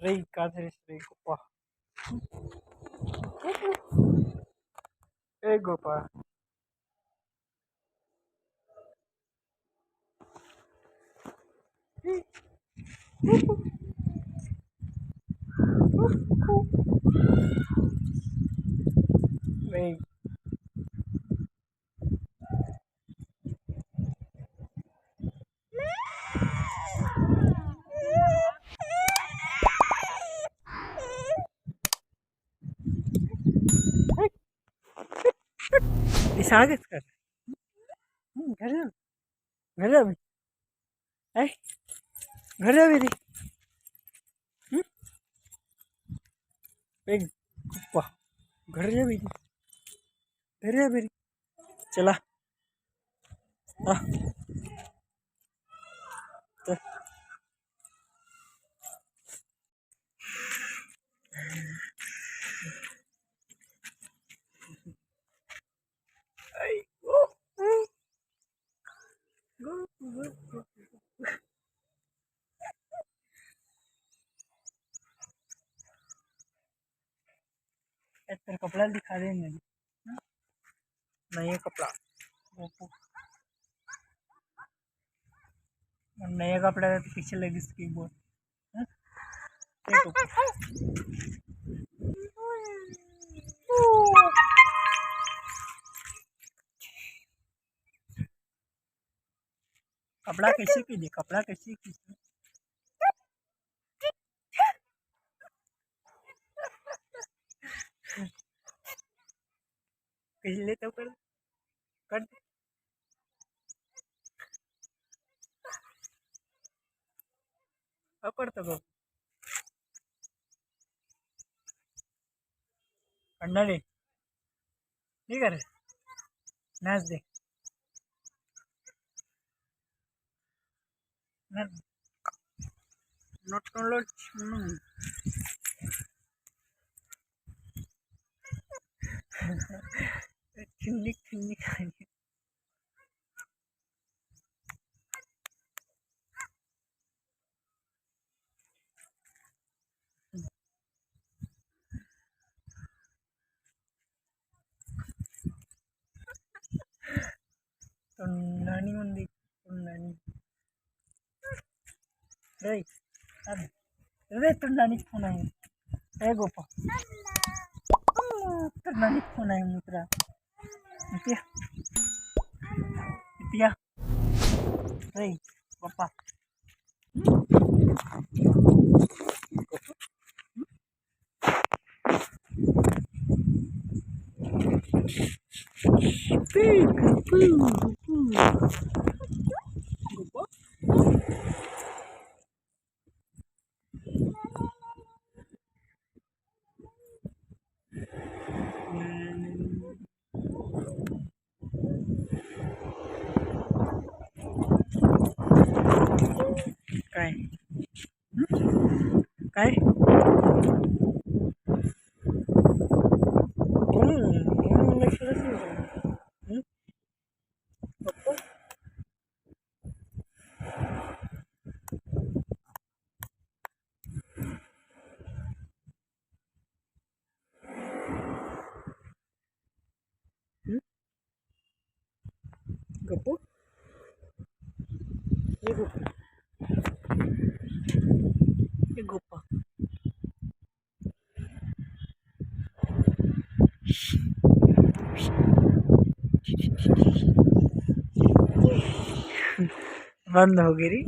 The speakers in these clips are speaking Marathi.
रे काजरेस रे गोपा ए गोपा रे स्वागत कर घर जा घर जा ऐ घर जा मेरी ए गोपा घर जा मेरी घर जा मेरी चला हाँ चल आई गो गो गो तेरा कपड़ा दिखा दे मुझे नया कपड़ा नया कपड़ा तो पीछे लगी इसकी बोल कपड़ा कैसे की दे कपड़ा कैसे की ले तो कर दे कर तो अंडा दे ठीक है नाच दे नोट कर लो ठंडी ठंडी खानी तो नानी मंदी तो नानी रे रे तो नानी फोन है ए गोपा तो नानी फोन है मुद्रा इतिया इतिया रे गोपा काय काय गप्पू ये गोपा ये गोपा बंद हो गई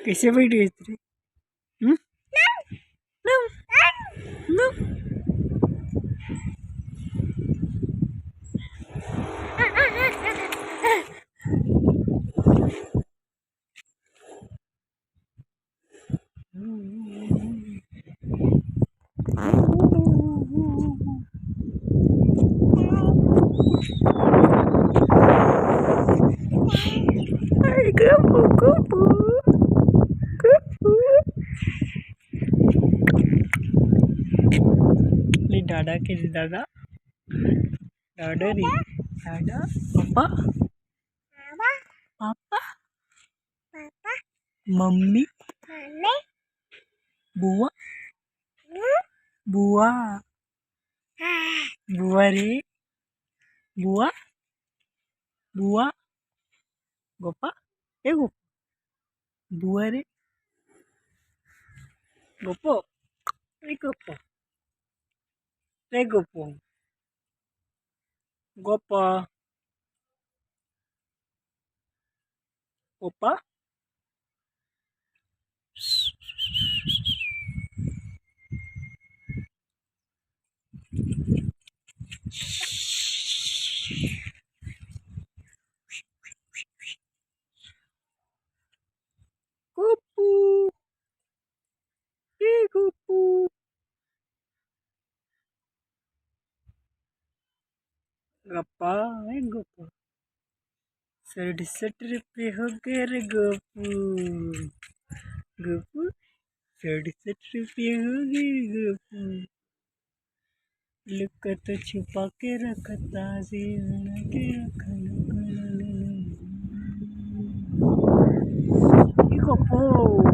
कैसे बैठ गई तेरी Kupu, kupu, kupu. Ini dada kiri dada, dada ri, dada, apa? पापा पापा मम्मी मम्मी बुआ बुआ बुआ रे बुआ बुआ गोपा ए बुआ रे गोपो ए गोपो रे गोपो गोपा गोपा गोपू ए गोपू गप्पा ए गोपू सड़ सटर पे हो गए रे गोपू गोपू सड़ सटर पे हो गए गोपू लुका तो छुपा के रखता से बना के रखा गोपू